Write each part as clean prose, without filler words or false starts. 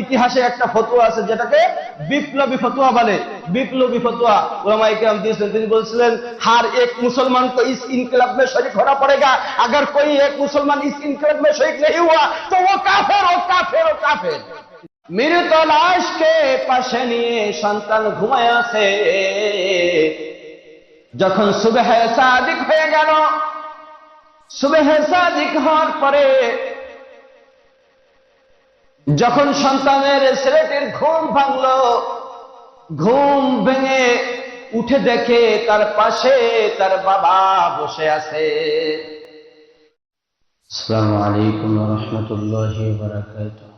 ইতিহাসে একটা ফতোয়া আছে যেটাকে বিপ্লবী ফতোয়া বলে। বিপ্লবী ফতোয়া উলামায়ে কেরাম দিয়েছেন। তিনি বলছিলেন, हर एक मुसलमान को इस इनकलाब में शरीक होना पड़ेगा। अगर कोई एक मुसलमान इस इनकलाब में शरीक नहीं हुआ तो वो काफिर, वो काफिर, वो काफिर। মৃত লাশকে পাশে নিয়ে সন্তান ঘুমায় আছে। যখন সুবহ সাদিক হয়ে গেল, সুবহ সাদিক হওয়ার পরে যখন সন্তানের ছেলেটির ঘুম ভাঙলো, ঘুম ভেঙে উঠে দেখে তার পাশে তার বাবা বসে আছে। আসসালামু আলাইকুম ওয়া রাহমাতুল্লাহি ওয়া বারাকাতুহু।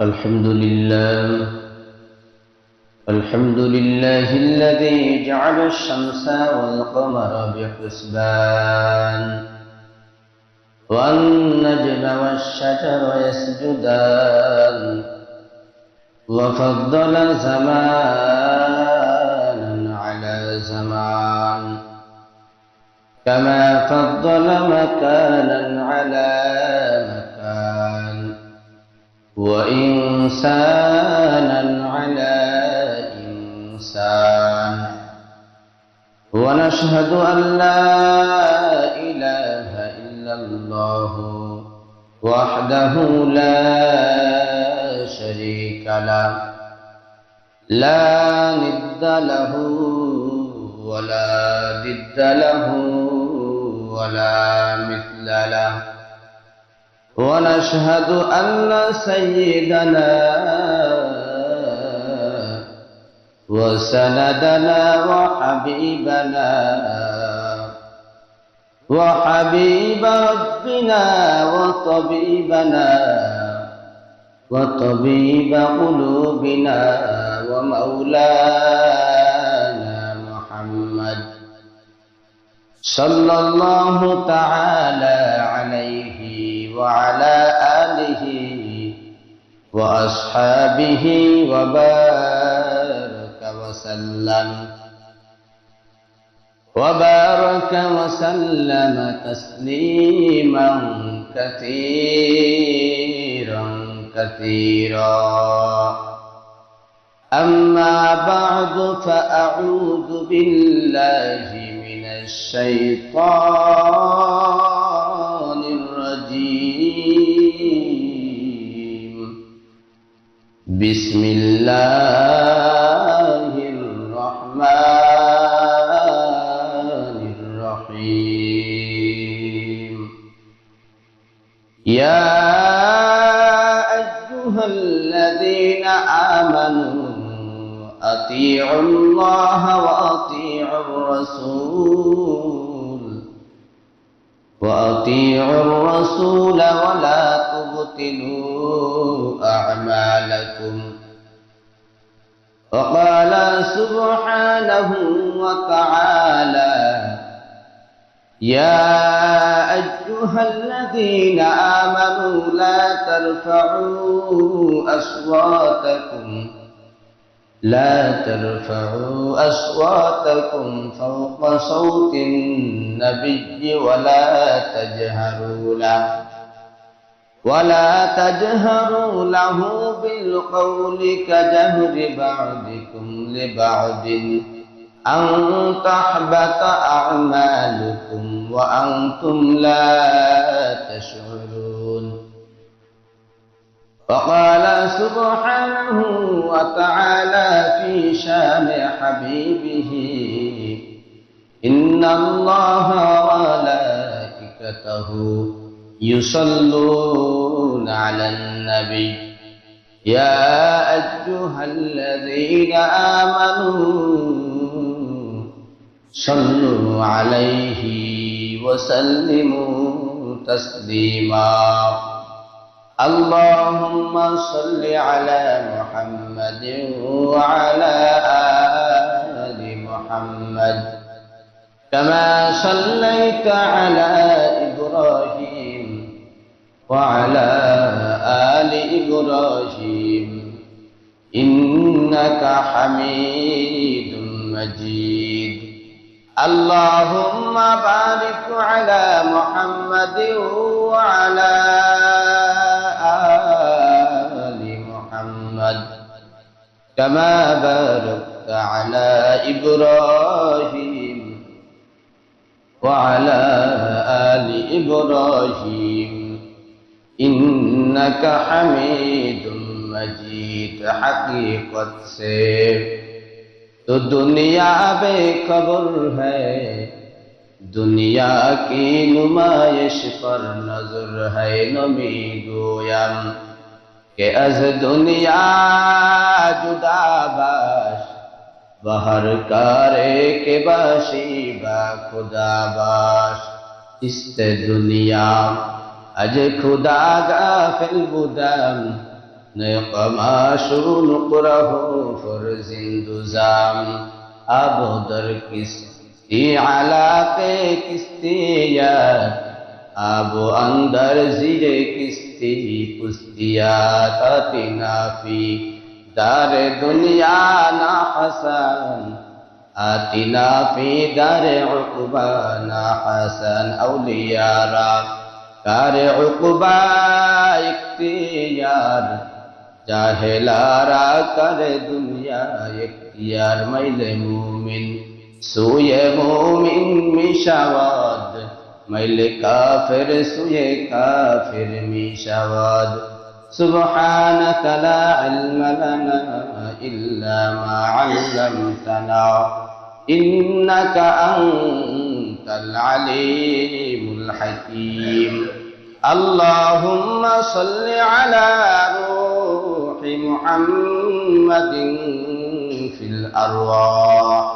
আলহামদুলিল্লাহ, আলহামদুলিল্লাহি আল্লাযী জা'আলা আশ-শামসা ওয়াল কামারা বিহিসবান والنجم والشجر يسجدان وفضل زمانا على زمان كما فضل مكانا على مكان وإنسانا على إنسان ونشهد أن لا إله إلا الله وحده لا شريك له لا ند له ولا ضد له ولا مثل له ونشهد أن سيدنا وسندنا وحبيبنا وحبيب ربنا وطبيبنا وطبيب قلوبنا ومولانا محمد صلى الله تعالى عليه وعلى آله وأصحابه وبارك وسلم وبارك وسلم تسليما كثيرا كثيرا أما بعد فأعوذ بالله من الشيطان الرجيم بسم الله الرحمن الرحيم يا أيها الذين آمنوا أطيعوا الله وأطيعوا الرسول ولا تبطلوا أعمالكم وقال سبحانه وتعالى يا أيها الذين آمنوا لا ترفعوا أصواتكم فوق صوت النبي ولا تجهروا له بالقول كجهر بعضكم لبعض أن تحبط أعمالكم وأنتم لا تشعرون وقال سبحانه وتعالى في شان حبيبه إن الله وملائكته يصلون على النبي يا أيها الذين آمنوا صلوا عليه وسلموا تسليما اللهم صل على محمد وعلى آل محمد كما صليت على إبراهيم وعلى آل إبراهيم إنك حميد مجيد اللهم بارك على محمد وعلى آل محمد كما باركت على إبراهيم وعلى آل إبراهيم إنك حميد मजीद हकीकत से तो दुनिया बेखबर है, दुनिया की नुमाइश पर नजर है नमी गोयम के अज दुनिया जुदा बाश बहर कारे के बाशी बा खुदा बाश इस्ते दुनिया अज खुदा गाफिल बुदम नक़माशु नुक़रहु फरजिंदुजाम अबो दर किस्ती आलाक़े किस्ती यार अबो अंदर ज़ीरे किस्ती पुस्तियात आतिनाफी दारे दुनिया ना हसन आतिनाफी दारे उक़बा ना हसन औलियारा कारे उक़बा इख्तियार जाहिलारा करे दुनिया इख्तियार मैले मुमिन सुये मुमिन मिशावाद मैले काफिर सुये काफिर मिशावाद सुब्हानक ला इल्म लना इल्ला मा अल्लमतना इन्नका अंतल अलीमुल हकीम अल्लाहुम्मा सल्लि अला محمد في الأرواح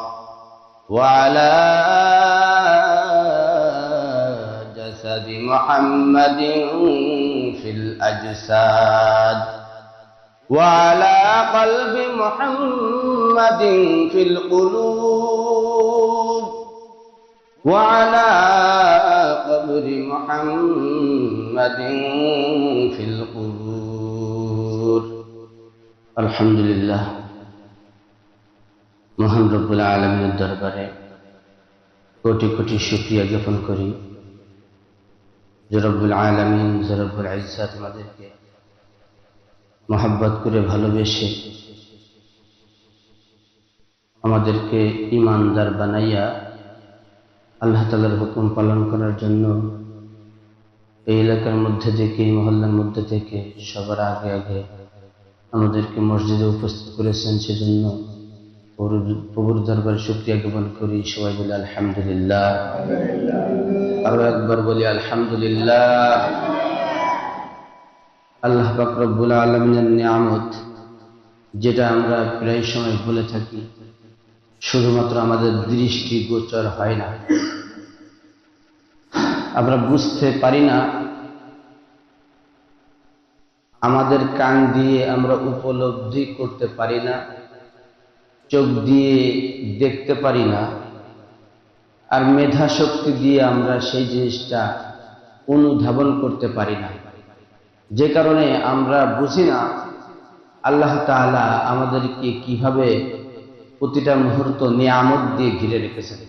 وعلى جسد محمد في الأجساد وعلى قلب محمد في القلوب وعلى قبر محمد في القبور আলহামদুলিল্লাহ মহান রব্বুল আলামিনের দরবারে কোটি কোটি শুকরিয়া জ্ঞাপন করি যে রব্বুল আলামিন যে রব্বুল ইজ্জত আমাদেরকে মহব্বত করে ভালোবেসে আমাদেরকে ঈমানদার বানাইয়া আল্লাহ তাআলার হুকুম পালন করার জন্য এই এলাকার মধ্যে থেকে এই মহল্লার মধ্যে থেকে সবার আগে আগে আমাদেরকে মসজিদে উপস্থিত করেছেন, সেজন্য প্রভুর দরবারে শুকরিয়া জ্ঞাপন করি। সবাই বলি আলহামদুলিল্লাহ, আরো একবার বলি আলহামদুলিল্লাহ। আল্লাহ পাক রব্বুল আলামিনের নিয়ামত, যেটা আমরা প্রায় সময় বলে থাকি, শুধুমাত্র আমাদের দৃষ্টি গোচর হয় না, আমরা বুঝতে পারি না, আমাদের কান দিয়ে আমরা উপলব্ধি করতে পারি না, চোখ দিয়ে দেখতে পারি না, আর মেধা শক্তি দিয়ে আমরা সেই জিনিসটা অনুধাবন করতে পারি না। যে কারণে আমরা বুঝি না আল্লাহ তাআলা আমাদেরকে কিভাবে প্রতিটা মুহূর্ত নিয়ামত দিয়ে ঘিরে রেখেছেন।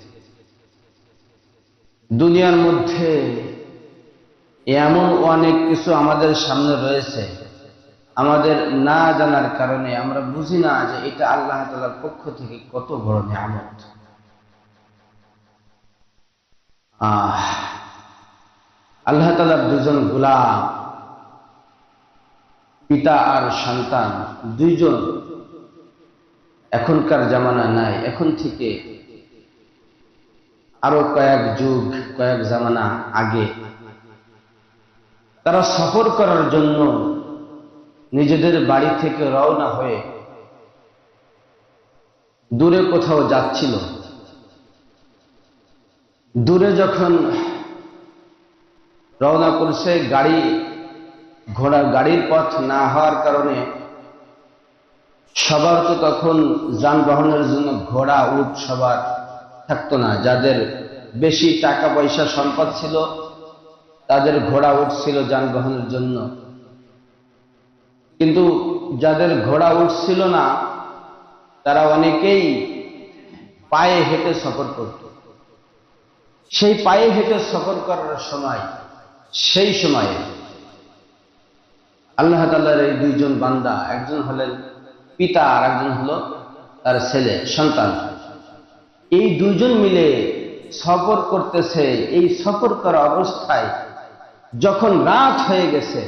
দুনিয়ার মধ্যে এমন অনেক কিছু আমাদের সামনে রয়েছে, আমাদের না জানার কারণে আমরা বুঝি না যে এটা আল্লাহ তাআলার পক্ষ থেকে কত বড় নিয়ামত। আল্লাহ তাআলার দুজন গোলাম, পিতা আর সন্তান দুইজন, এখনকার জামানা নাই, এখন থেকে আরো কয়েক যুগ কয়েক জামানা আগে তারা সফর করার জন্য নিজেদের বাড়ি থেকে রওনা হয়ে দূরে কোথাও যাচ্ছিল। দূরে যখন রওনা করছে, গাড়ির পথ না হওয়ার কারণে সবার তো তখন যানবাহনের জন্য ঘোড়া উট সবার থাকতো না। যাদের বেশি টাকা পয়সা সম্পদ ছিল তাদের ঘোড়া উট ছিল যানবাহনের জন্য, কিন্তু যাদের ঘোড়া উট ছিল না তারা অনেকেই পায়ে হেঁটে সফর করত। সেই পায়ে হেঁটে সফর করার সময়, সেই সময়ে আল্লাহ তাআলার এই দুইজন বান্দা, একজন হলেন পিতা আর একজন হলো তার ছেলে সন্তান, এই দুইজন মিলে সফর করতেছে। এই সফর করা অবস্থায় যখন রাত হয়ে গেছে,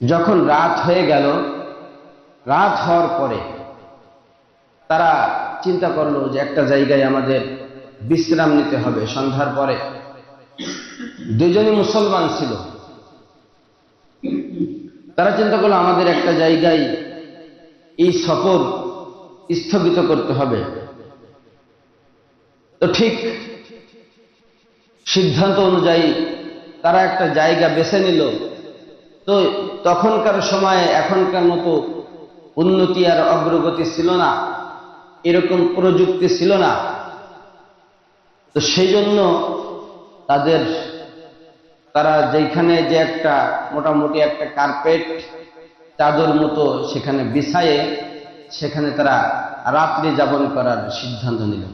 যখন রাত হয়ে গেল, রাত হওয়ার পরে তারা চিন্তা করলো যে একটা জায়গায় আমাদের বিশ্রাম নিতে হবে। সন্ধ্যার পরে দুজনই মুসলমান ছিল, তারা চিন্তা করলো আমাদের একটা জায়গায় এই সফর স্থগিত করতে হবে। তো ঠিক সিদ্ধান্ত অনুযায়ী তারা একটা জায়গা বেছে নিল। তো তখনকার সময়ে এখনকার মতো উন্নতি আর অগ্রগতি ছিল না, এরকম প্রযুক্তি ছিল না। তো সেই জন্য তারা যেখানে যে একটা মোটামুটি একটা কার্পেট চাদর মতো সেখানে বিছায়ে সেখানে তারা রাত্রি যাপন করার সিদ্ধান্ত নিল।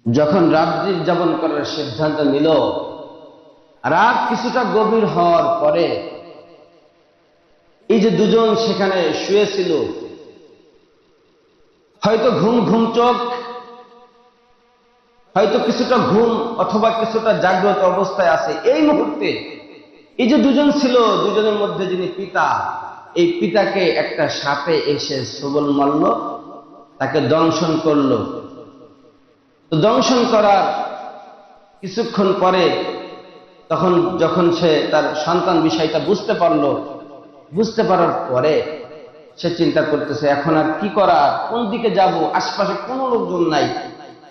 যখন রাত্রি যাপন করার সিদ্ধান্ত নিল, রাত কিছুটা গভীর হওয়ার পরে এই যে দুজন সেখানে শুয়েছিল, হয়তো ঘুম ঘুম চোখ, হয়তো কিছুটা ঘুম অথবা কিছুটা জাগ্রত অবস্থায় আছে। এই মুহূর্তে এই যে দুজন ছিল, দুজনের মধ্যে যিনি পিতা, এই পিতাকে একটা সাপে এসে সবল মারল, তাকে দংশন করলো। তো দংশন করার কিছুক্ষণ পরে যখন সে তার সন্তান বিষয়টা বুঝতে পারলো, বুঝতে পারার পরে সে চিন্তা করতেছে এখন আর কি করা, কোন দিকে যাব, আশপাশে কোনো লোকজন নাই,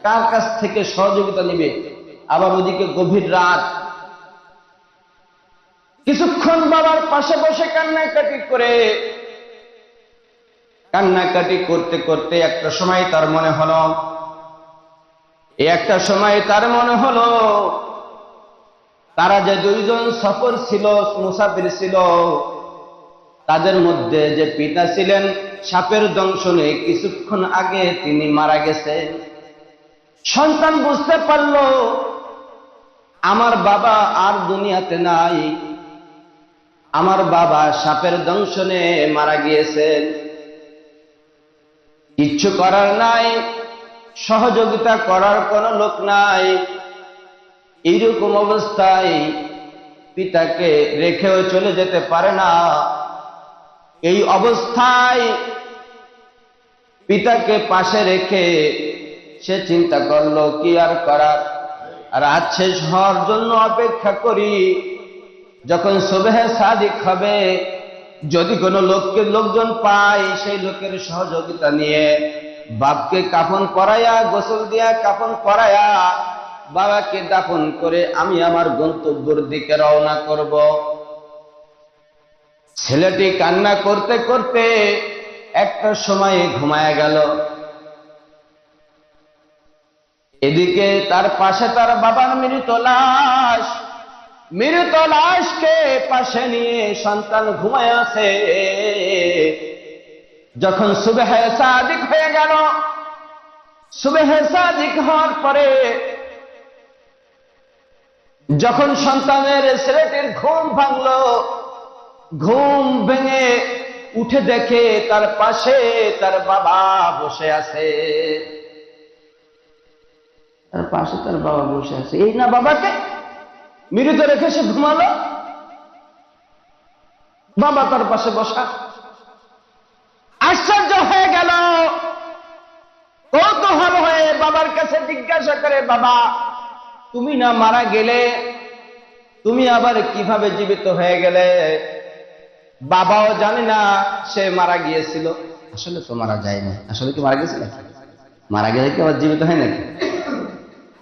কার কাছ থেকে সহযোগিতা নিবে, আবার ওদিকে গভীর রাত। কিছুক্ষণ বাবার পাশে বসে কান্নাকাটি করতে করতে একটা সময় তার মনে হলো তারা যে দুইজন সফর ছিল, মুসাফির ছিল, তাদের মধ্যে যে পিতা ছিলেন সাপের দংশনে কিছুক্ষণ আগে তিনি মারা গেছেন। সন্তান বুঝতে পারল আমার বাবা আর দুনিয়াতে নাই, আমার বাবা সাপের দংশনে মারা গিয়েছেন, কিচ্ছু করার নাই, সহযোগিতা করার কোনো লোক নাই। এইরকম অবস্থায় পিতাকে রেখেও চলে যেতে পারে না। এই অবস্থায় পিতাকে পাশে রেখে সে চিন্তা করলো কি আর করার, রাত শেষ হওয়ার জন্য অপেক্ষা করি, যখন সুবহে সাদিক হবে, যদি কোনো লোকজন পাই, সেই লোকের সহযোগিতা নিয়ে বাপকে কাফন পরাইয়া, গোসল দিয়া কাফন পরাইয়া বাবাকে দাফন করে আমি আমার গন্তব্যের দিকে রওনা করব। ছেলেটি কান্না করতে করতে একটা সময় ঘুমায় গেল। এদিকে তার পাশে তার বাবার মৃত লাশকে পাশে নিয়ে সন্তান ঘুমায় আছে। যখন সুবহে সাদিক হয়ে গেল, সুবহে সাদিক হওয়ার পরে যখন সন্তানের ছেলেটির ঘুম ভাঙল, ঘুম ভেঙে উঠে দেখে তার পাশে তার বাবা বসে আছে। তার পাশে তার বাবা বসে আছে, এই না বাবাকে মৃত রেখে সে ঘুমালো, বাবা তার পাশে বসা। আশ্চর্য হয়ে গেল, কৌতূহল হয়ে বাবার কাছে জিজ্ঞাসা করে, বাবা তুমি না মারা গেলে, তুমি আবার কিভাবে জীবিত হয়ে গেলে? বাবাও জানে না সে মারা গিয়েছিল। আসলে তো মারা যায়নি। আসলে কি মারা গেছে নাকি? মারা গেলে কি আবার জীবিত হয় নাকি?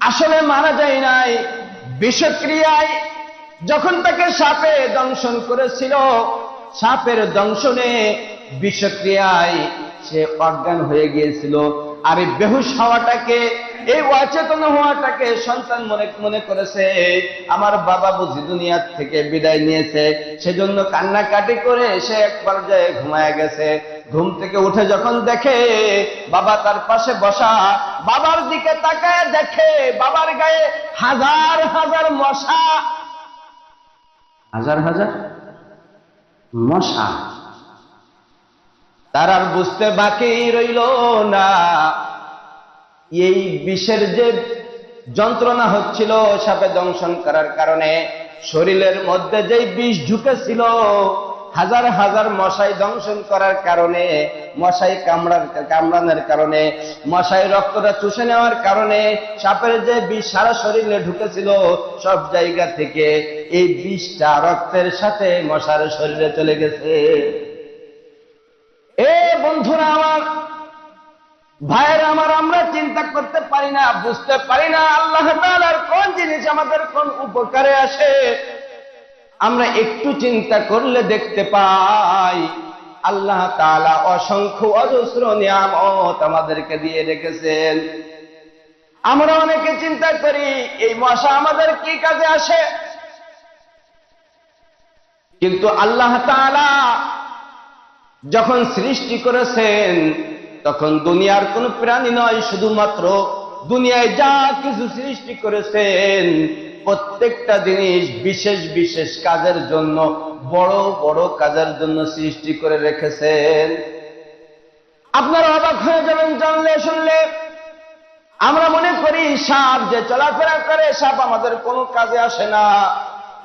আসলে মারা যায় নাই। বিষক্রিয়ায় যখন তাকে সাপে দংশন করেছিল, সাপের দংশনে বিষক্রিয়ায় সে অজ্ঞান হয়ে গিয়েছিল। আর এই বেহুশ হওয়াটাকে, এই অচেতন হওয়াটাকে সন্তান মনে করেছে আমার বাবা বুঝি দুনিয়ার থেকে বিদায় নিয়েছে, সেজন্য কান্নাকাটি করে সে এক পর্যায়ে ঘুমায় গেছে। ঘুম থেকে উঠে যখন দেখে বাবা তার পাশে বসা, বাবার দিকে তাকায় দেখে বাবার গায়ে হাজার হাজার মশা, হাজার হাজার মশা। তার আর বুঝতে বাকি রইল না এই বিষের যে যন্ত্রণা হচ্ছিল সাপে দংশন করার কারণে, শরীরের মধ্যে যেই বিষ ঢুকেছিল হাজার হাজার মশাই দংশন করার কারণে, মশাই কামড়ানোর কারণে, মশাই রক্তটা চুষে নেওয়ার কারণে সাপের যে বিষ সারা শরীরে ঢুকেছিল সব জায়গা থেকে এই বিষটা রক্তের সাথে মশার শরীরে চলে গেছে। এ বন্ধুরা আমার, ভাইয়েরা আমার, আমরা চিন্তা করতে পারি না, বুঝতে পারি না আল্লাহ তাআলার কোন জিনিস আমাদের কোন উপকারে আসে। আমরা একটু চিন্তা করলে দেখতে পাই আল্লাহ তাআলা অসংখ্য অজস্র নিয়ামত আমাদেরকে দিয়ে রেখেছেন। আমরা অনেকে চিন্তা করি এই মশা আমাদের কি কাজে আসে, কিন্তু আল্লাহ তাআলা যখন সৃষ্টি করেছেন তখন দুনিয়ার কোন প্রাণী নয়, শুধুমাত্র দুনিয়ায় যা কিছু সৃষ্টি করেছেন প্রত্যেকটা জিনিস বিশেষ বিশেষ কাজের জন্য, বড় বড় কাজের জন্য সৃষ্টি করে রেখেছেন। আপনারা অবাক হয়ে যাবেন জানলে শুনলে। আমরা মনে করি সাপ যে চলাফেরা করে সাপ আমাদের কোনো কাজে আসে না।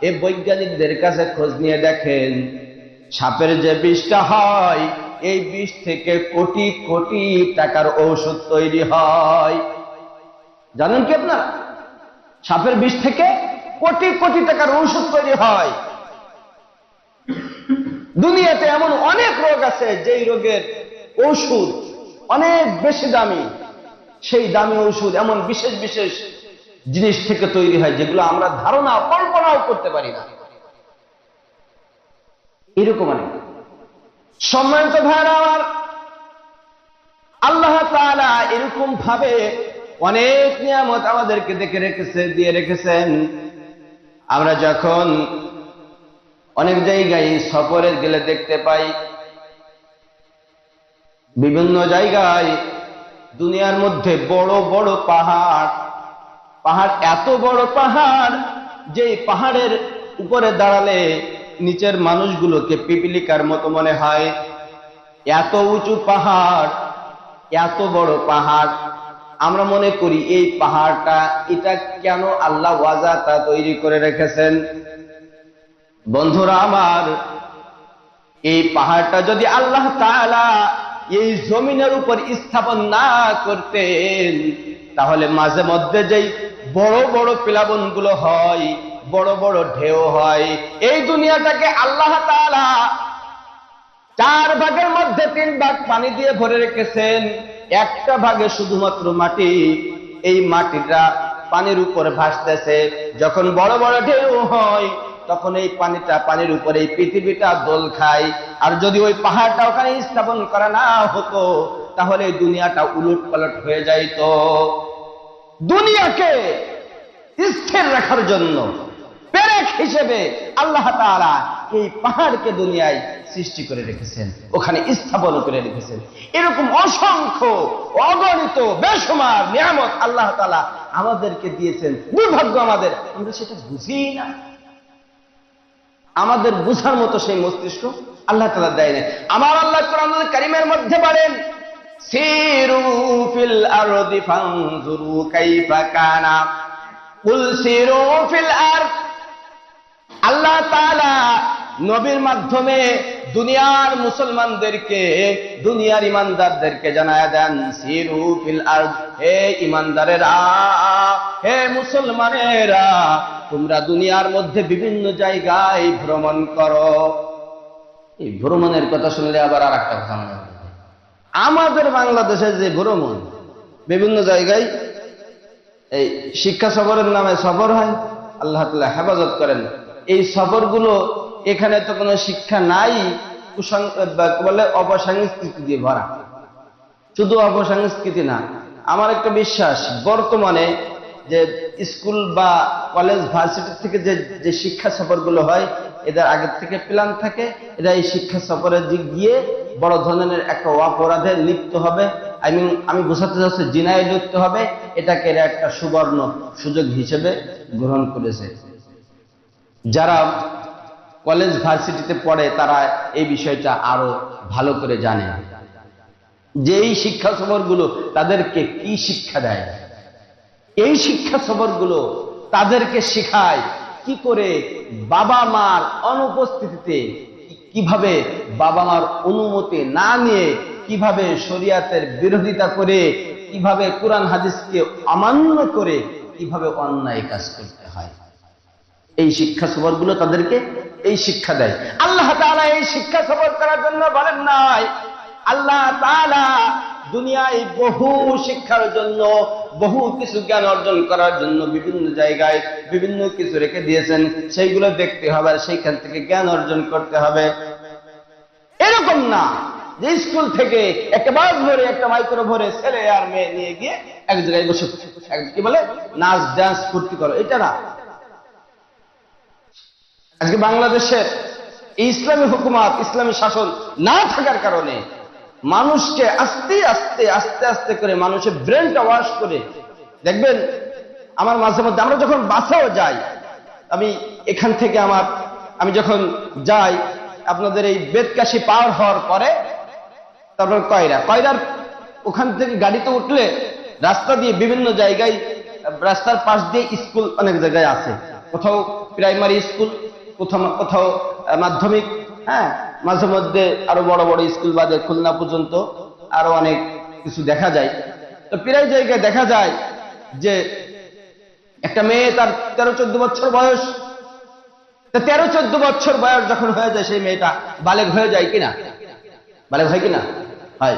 এই বৈজ্ঞানিকদের কাছে খোঁজ নিয়ে দেখেন সাপের যে বিষটা হয় এই বিষ থেকে কোটি কোটি টাকার ঔষধ তৈরি হয়। জানেন কি আপনারা? সাপের বিষ থেকে কোটি কোটি টাকার ঔষধ তৈরি হয়। দুনিয়াতে এমন অনেক রোগ আছে যেই রোগের ঔষধ অনেক বেশি দামি, সেই দামি ঔষধ এমন বিশেষ বিশেষ জিনিস থেকে তৈরি হয় যেগুলো আমরা ধারণা কল্পনাও করতে পারি না। এরকম অনেক। সম্মানিত ভাইরা আমার, আল্লাহ তাআলা এরকম ভাবে অনেক নিয়ামত আমাদেরকে দিয়ে রেখেছেন। আমরা যখন অনেক জায়গায় সফরে গেলে দেখতে পাই বিভিন্ন জায়গায় দুনিয়ার মধ্যে বড় বড় পাহাড়, এত বড় পাহাড় যে পাহাড়ের উপরে দাঁড়ালে নিচের মানুষগুলোকে পিপিলিকার মতো মনে হয়। এত উঁচু পাহাড়, এত বড় পাহাড়, আমরা মনে করি এই পাহাড়টা এটা কেন আল্লাহ ওয়াজাতা তৈরি করে রেখেছেন। বন্ধুরা আমার, এই পাহাড়টা যদি আল্লাহ তাআলা এই জমিনের উপর স্থাপন না করতেন তাহলে মাঝে মধ্যে যেই বড় বড় প্লাবনগুলো হয়, বড় বড় ঢেউ হয়, এই দুনিয়াটাকে আল্লাহ তাআলা 4 ভাগের মধ্যে 3 ভাগ পানি দিয়ে ভরে রেখেছেন, একটা ভাগে শুধুমাত্র মাটি। এই মাটিটা পানির উপরে ভাসতেছে, যখন বড় বড় ঢেউ হয় তখন এই পানিটা পানির উপরে এই পৃথিবীটা দোল খায়। আর যদি ওই পাহাড়টা ওখানে স্থাপন করা না হতো তাহলে এই দুনিয়াটা উলট পালট হয়ে যাইত। দুনিয়াকে স্থির রাখার জন্য পেরেক হিসেবে আল্লাহ তাআলা এই পাহাড়কে দুনিয়ায় সৃষ্টি করে রেখেছেন, ওখানে স্থাপন করে রেখেছেন। এরকম অসংখ্য অগণিত বেশুমার নিয়ামত আল্লাহ তাআলা আমাদেরকে দিয়েছেন। দুর্ভাগ্য আমাদের, আমরা সেটা বুঝি না। আমাদের বুঝার মতো সেই মস্তিষ্ক আল্লাহ তাআলা দেয় না। আমার আল্লাহ কোরআনুল কারীমের মধ্যে বলেন, সিরু ফিল আরদি ফানজুরু কাইফা কানা, কুল সিরু ফিল আরদ। আল্লাহ তাআলা নবীর মাধ্যমে দুনিয়ার মুসলমানদেরকে, দুনিয়ার ইমানদারদেরকে জানায়া দেন, সিরু ফিল আরদ, হে ইমানদারেরা, হে মুসলমানেরা, তোমরা দুনিয়ার মধ্যে বিভিন্ন জায়গায় ভ্রমণ করো। এই ভ্রমণের কথা শুনলে আবার আর একটা কথা মনে হয়, আমাদের বাংলাদেশের যে ভ্রমণ, বিভিন্ন জায়গায় এই শিক্ষা সফরের নামে সফর হয়, আল্লাহ তাআলা হেফাজত করেন। এই সফরগুলো এখানে তো কোনো শিক্ষা নাই, বলে অপসংস্কৃতি দিয়ে ভরা। শুধু অপসংস্কৃতি না, আমার একটা বিশ্বাস বর্তমানে যে স্কুল বা কলেজ ভার্সিটি থেকে যে যে শিক্ষা সফরগুলো হয়, এদের আগের থেকে প্ল্যান থাকে, এরা এই শিক্ষা সফরে গিয়ে বড় ধরনের একটা অপরাধে লিপ্ত হবে, আমি বোঝাতে চাচ্ছি জিনায় লিপ্ত হবে, এটাকে এরা একটা সুবর্ণ সুযোগ হিসেবে গ্রহণ করেছে। যারা কলেজ ভার্সিটিতে পড়ে তারা এই বিষয়টা আরো ভালো করে জানে যে এই শিক্ষা সফরগুলো তাদেরকে কি শিক্ষা দেয়। এই শিক্ষা সফরগুলো তাদেরকে শেখায় কি করে বাবা মার অনুপস্থিতিতে কিভাবে বাবা মার অনুমতি না নিয়ে কিভাবে শরিয়াতের বিরোধিতা করে, কিভাবে কোরআন হাদিসকে অমান্য করে কিভাবে অন্যায় কাজ করতে হয়। এই শিক্ষা সফরগুলো তাদেরকে এই শিক্ষা দেয়। আল্লাহ তাআলা এই শিক্ষা সফর করার জন্য বলেন নাই, আল্লাহ তাআলা দুনিয়ায় বহু শিক্ষার জন্য, বহু কিছু জ্ঞান অর্জন করার জন্য বিভিন্ন জায়গায় বিভিন্ন কিছু রেখে দিয়েছেন, সেইগুলো দেখতে হবে আর সেইখান থেকে জ্ঞান অর্জন করতে হবে। এরকম না যে স্কুল থেকে একটা বাস ভরে একটা মাইক্রো ভরে ছেলে আর মেয়ে নিয়ে গিয়ে এক জায়গায় বসে কি বলে নাচ ডান্স ফুর্তি করো, এটা না। আজকে বাংলাদেশের ইসলামী হুকুমত, ইসলামী শাসন না থাকার কারণে মানুষকে আস্তে আস্তে আস্তে আস্তে করে মানুষের ব্রেনটা ওয়াশ করে দেখবেন। আমার মাঝে মধ্যে আমরা যখন বাসাও যাই, আমি এখান থেকে আমি যখন যাই আপনাদের এই বেদকাশি পার হওয়ার পরে তারপর কয়রার ওখান থেকে গাড়িতে উঠলে রাস্তা দিয়ে বিভিন্ন জায়গায়, রাস্তার পাশ দিয়ে স্কুল অনেক জায়গায় আছে, কোথাও প্রাইমারি স্কুল, কোথাও মাধ্যমিক, হ্যাঁ, মাঝে মধ্যে আরো বড় বড় স্কুল বাদে খুলনা পর্যন্ত আরো অনেক কিছু দেখা যায়। তো প্রায় জায়গায় দেখা যায় যে একটা মেয়ে, তার 13-14 বছর বয়স, 13-14 বছর বয়স যখন হয়ে যায় সেই মেয়েটা বালেগ হয়ে যায় কিনা, বালেগ হয় কিনা, হয়।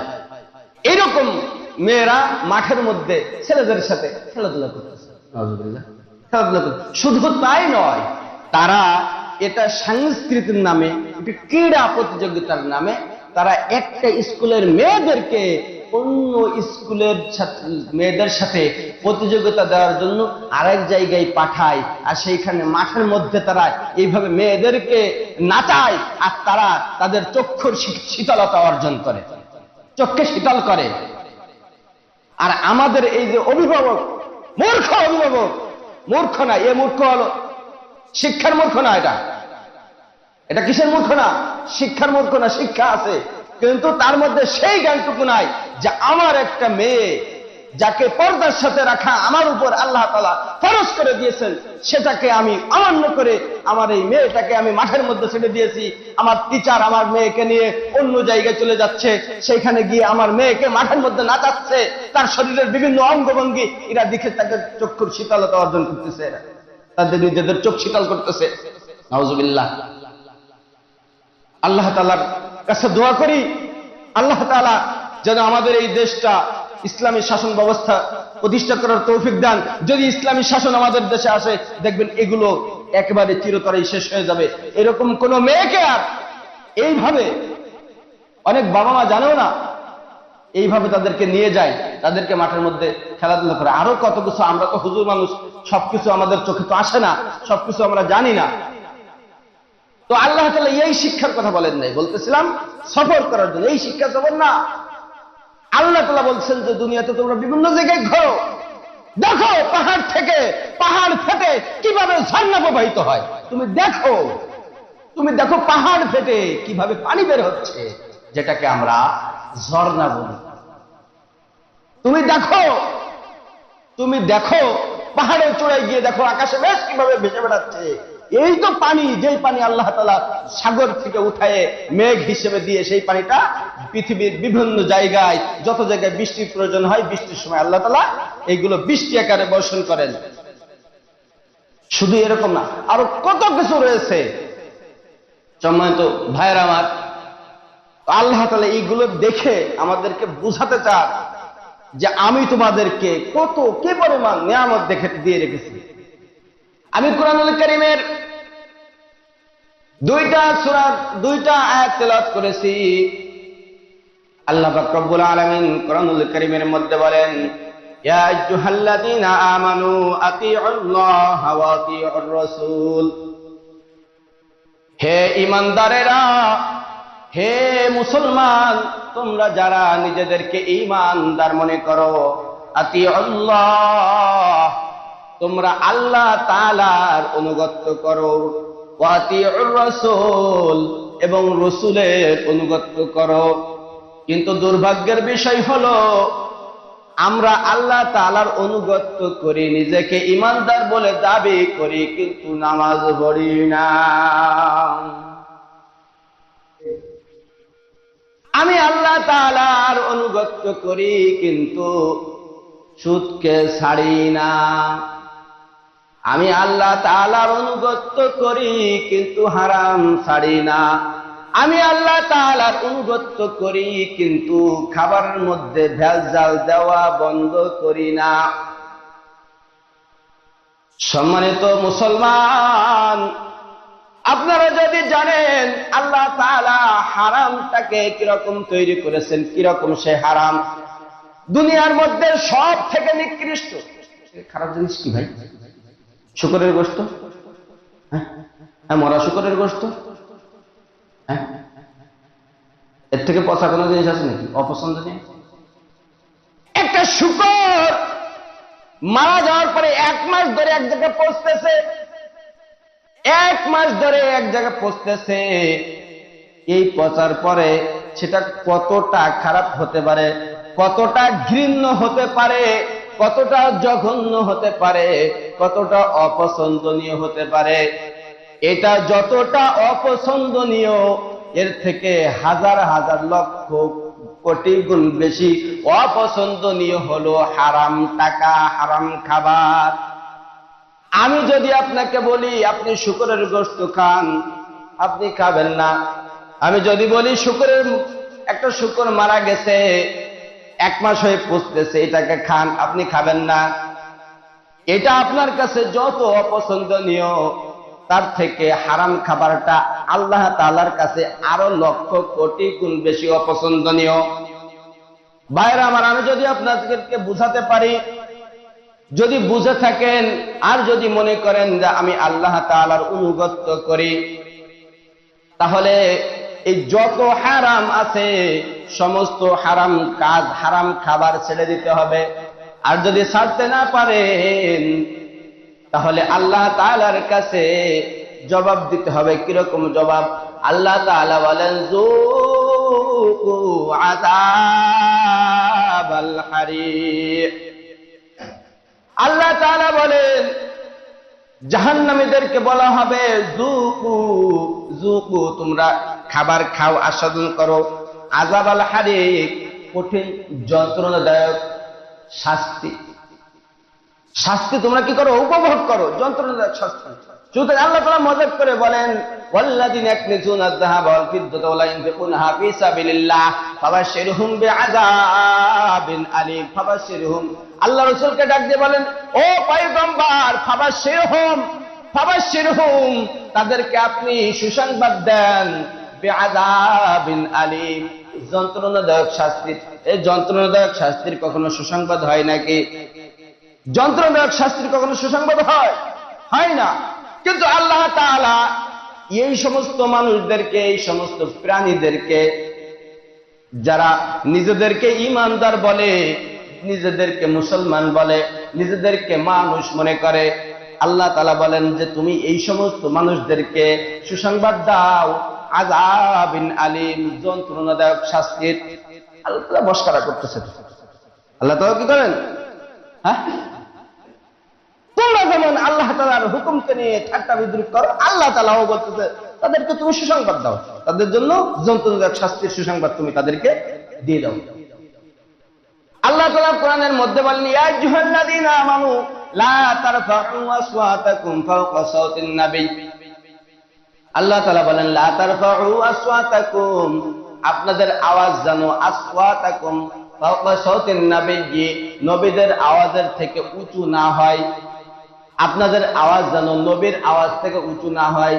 এইরকম মেয়েরা মাঠের মধ্যে ছেলেদের সাথে খেলাধুলা করতেছে, খেলাধুলা করতে। শুধু তাই নয়, তারা এটা সাংস্কৃতির নামে, এটা ক্রীড়া প্রতিযোগিতার নামে তারা একটা স্কুলের মেয়েদেরকে অন্য স্কুলের মেয়েদের সাথে প্রতিযোগিতা দেওয়ার জন্য আরেক জায়গায় পাঠায়, আর সেইখানে মাঠের মধ্যে তারা এইভাবে মেয়েদেরকে নাচায়, আর তারা তাদের চক্ষুর শীতলতা অর্জন করে, চক্ষে শীতল করে। আর আমাদের এই যে অভিভাবক, মূর্খ অভিভাবক, মূর্খ না, এ মূর্খ হলো শিক্ষার মূর্খ না, এটা কিসের মূর্খ না? শিক্ষার মূর্খ না। শিক্ষা আছে, কিন্তু তার মধ্যে সেই জ্ঞানটুকু নাই যে আমার একটা মেয়ে যাকে পর্দার সাথে রাখা আমার উপর আল্লাহ তাআলা ফরজ করে দিয়েছেন, সেটাকে আমি অমান্য করে আমার এই মেয়েটাকে আমি মাঠের মধ্যে ছেড়ে দিয়েছি। আমার টিচার আমার মেয়েকে নিয়ে অন্য জায়গায় চলে যাচ্ছে, সেখানে গিয়ে আমার মেয়েকে মাঠের মধ্যে নাচাচ্ছে, তার শরীরের বিভিন্ন অঙ্গভঙ্গি এরা দেখে তাকে চক্ষুর শীতলতা অর্জন করতেছে, তাদের নিজেদের চোখ শীতল করতেছে। নাউজুবিল্লাহ। আল্লাহ তাআলার কাছে দোয়া করি, আল্লাহ তাআলা যেন আমাদের এই দেশটা ইসলামী শাসন ব্যবস্থা প্রতিষ্ঠা করার তৌফিক দেন। যদি ইসলামী শাসন আমাদের দেশে আসে, দেখবেন এগুলো একেবারে চিরতরেই শেষ হয়ে যাবে। এরকম কোন মেয়েকে আর এইভাবে, অনেক বাবা মা জানেও না, এইভাবে তাদেরকে নিয়ে যায়, তাদেরকে মাঠের মধ্যে খেলাধুলা করে। আরো কত কিছু, আমরা তো হুজুর মানুষ, সবকিছু আমাদের চোখে তো আসে না, সবকিছু আমরা জানি না। তো আল্লাহ তাআলা এই শিক্ষার কথা বলেন নাই, বলতেছিলাম সফর করার জন্য। এই শিক্ষা সফর না, আল্লাহ তাআলা বলছেন যে দুনিয়াতে তোমরা বিভিন্ন জায়গায় ঘোরো, দেখো পাহাড় থেকে পাহাড় ফেটে কিভাবে ঝর্ণা প্রবাহিত হয়। তুমি দেখো পাহাড় ফেটে কিভাবে পানি বের হচ্ছে, যেটাকে আমরা ঝর্ণা বলি। তুমি দেখো পাহাড়ের চূড়ায় গিয়ে দেখো আকাশে মেঘ কিভাবে ভেসে বেড়াচ্ছে। এই তো পানি, যেই পানি আল্লাহ তাআলা সাগর থেকে উঠায়ে মেঘ হিসেবে দিয়ে সেই পানিটা পৃথিবীর বিভিন্ন জায়গায়, যত জায়গায় বৃষ্টির প্রয়োজন হয়, বৃষ্টির সময় আল্লাহ তাআলা এইগুলো বৃষ্টি আকারে বর্ষণ করেন। শুধু এরকম না, আরো কত কিছু রয়েছে। সম্মানিত ভাইয়েরা আমার, আল্লাহ তাআলা এইগুলো দেখে আমাদেরকে বুঝাতে চান যে আমি তোমাদেরকে কি পরিমাণ নিয়ামত দিয়ে রেখেছি। আমি কুরআনুল কারীমের 2টা সূরা 2টা আয়াত তেলাওয়াত করেছি। আল্লাহ পাক রব্বুল আলামিন কুরআনুল কারীমের মধ্যে বলেন, ইয়া আইয়ুহাল্লাযীনা আমানু আতিউল্লাহ ওয়া আতিউর রাসূল, হে ঈমানদারেরা, হে মুসলমান, তোমরা যারা নিজেদেরকে ঈমানদার মনে করো, আতিউল্লাহ, তোমরা আল্লাহ তাআলার অনুগত্য করো, ওয়া আতিউর রাসূল, এবং রাসূলের অনুগত্য করো। কিন্তু দুর্ভাগ্যের বিষয় হলো আমরা আল্লাহ তাআলার অনুগত্য করি, নিজেকে ঈমানদার বলে দাবি করি, কিন্তু নামাজ পড়ি না। আমি আল্লাহ তাআলার অনুগত্য করি কিন্তু সুদকে ছাড়ি না। আমি আল্লাহ তাআলার অনুগত্য করি কিন্তু হারাম ছাড়ি না। আমি আল্লাহ তাআলার অনুগত্য করি কিন্তু খাবারের মধ্যে ভেজাল দেওয়া বন্ধ করি না। সম্মানিত মুসলমান, আপনারা যদি জানেন আল্লাহ তাআলা হারামটাকে কিরকম তৈরি করেছেন, কিরকম সে হারাম, দুনিয়ার মধ্যে সব থেকে নিকৃষ্ট খারাপ জিনিস কি ভাই? শুকরের গোশত, হ্যাঁ, মরা শুকরের গোশত, হ্যাঁ, এর থেকে পচা কোনো জিনিস আছে নাকি অপছন্দনীয়? একটা শুকর মারা যাওয়ার পরে 1 মাস ধরে এক জায়গায় পচতেছে, 1 মাস ধরে এক জায়গায় পচতেছে। এই পচার পরে সেটা কতটা খারাপ হতে পারে, কতটা ঘৃণ্য হতে পারে, কতটা জঘন্য হতে পারে, কতটা অপছন্দনীয় হতে পারে। এটা যতটা অপছন্দনীয় এর থেকে হাজার হাজার লক্ষ কোটি গুণ বেশি অপছন্দনীয় হলো হারাম টাকা, হারাম খাবার। আমি যদি আপনাকে বলি আপনি শুকরের গোশত খান, আপনি খাবেন না। আমি যদি বলি একটা শুকর মারা গেছে, 1 মাস হয়ে পচতেছে, এটাকে খান, আপনি খাবেন না। এটা আপনার কাছে যত অপছন্দনীয়, তার থেকে হারাম খাবারটা আল্লাহ তাআলার কাছে আরো লক্ষ কোটি গুণ বেশি অপছন্দনীয়। ভাইরা আমার, আমি যদি আপনাদেরকে বুঝাতে পারি, যদি বুঝে থাকেন আর যদি মনে করেন যে আমি আল্লাহ তাআলার অনুগত্য করি, তাহলে এই যত হারাম আছে সমস্ত হারাম কাজ, হারাম খাবার ছেড়ে দিতে হবে। আর যদি ছাড়তে না পারেন তাহলে আল্লাহ তাআলার কাছে জবাব দিতে হবে। কিরকম জবাব? আল্লাহ তাআলা বলেন যুকু আযাবাল হারিক। আল্লাহ তাআলা বলেন জাহান্নামীদেরকে বলা হবে যুকু যুকু, তোমরা খাবার খাও, আস্বাদন করো, আযাবাল হারিক, কঠিন যন্ত্রণাদায়ক শাস্তি। শাস্তি তোমরা কি করো? উপভোগ করো, যন্ত্রণাদায়ক শাস্তি। সুতরাং আল্লাহ তাআলা মজাক করে বলেন ওয়াল্লাযিনা ইয়াকনিজুনা আয-যাহাবা ওয়াল ফিদ্দাতা ওয়া লা ইউনফিকুনাহা ফী সাবিলিল্লাহ ফাবাশশিরহুম বিআযাবিন আলীম। ফাবাশশিরহুম, আল্লাহ রাসূলকে ডাক দিয়ে বলেন, ও পয়গম্বর, ফাবাশশিরহুম, তাদেরকে আপনি সুসংবাদ দেন, বিআযাবিন আলীম, যন্ত্রণাদায়ক শাস্তি। এই যন্ত্রণাদায়ক শাস্তির কখনো সুসংবাদ হয় নাকি? যন্ত্রণাদায়ক শাস্তির কখনো সুসংবাদ হয় না। কিন্তু আল্লাহ তাআলা এই সমস্ত মানুষদেরকে, এই সমস্ত প্রাণীদেরকে, যারা নিজেদেরকে ঈমানদার বলে, নিজেদেরকে মুসলমান বলে, নিজেদেরকে মানুষ মনে করে, আল্লাহ তাআলা বলেন যে তুমি এই সমস্ত মানুষদেরকে সুসংবাদ দাও আযাবিন আলীম, যন্ত্রণাদায়ক শাস্তির। আল্লাহ তাআলা মস্করা করতেছে। আল্লাহ তাআলা কি করেন? হ্যাঁ, তোমরা যেমন আল্লাহ তাআলার হুকুমকে নিয়ে ঠাট্টা বিদ্রুপ করো, আল্লাহ তাআলাও বলতেছে তাদেরকে তুমি সুসংবাদ দাও, তাদের জন্য যন্ত্রণাদায়ক শাস্তির সুসংবাদ তুমি তাদেরকে দিয়ে দাও। আল্লাহ তাআলা কোরআনের মধ্যে বলেন ইয়া আইয়ুহাল্লাযীনা আমানু লা তারফাউ আসওয়াতাকুম ফাওকা সাওতিন নবী। আল্লাহ তাআলা বলেন লা তারফাউ আসওয়াতাকুম, আপনাদের আওয়াজ যেন আসওয়াতাকুম ফাওকা সাওতিন নবী, নবীদের আওয়াজের থেকে উঁচু না হয়। আপনাদের আওয়াজ যেন নবীর আওয়াজ থেকে উঁচু না হয়।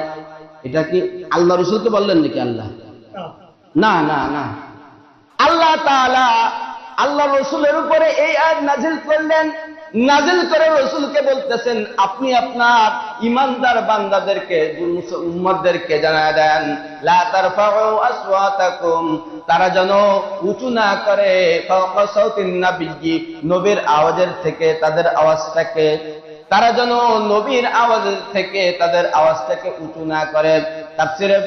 এটা কি আল্লাহ রাসূলকে বললেন নাকি? আল্লাহ না, না, না। আল্লাহ তাআলা আল্লাহ রসুলের উপরে এই আয়াত নাজিল করলেন, নাজিল করে রসুলকে বলতেছেন আপনি আপনার ইমানদার বান্দাদেরকে উম্মতদেরকে জানায় দেন লা তারফাউ আসওয়াতাকুম, তারা যেন উঁচু না করে ফাওকা সাউতিন নাবিয়্যি, নবীর আওয়াজের থেকে তাদের আওয়াজটাকে, তারা যেন নবীর আওয়াজের থেকে তাদের আওয়াজটাকে উঁচু না করে। তাফসীরে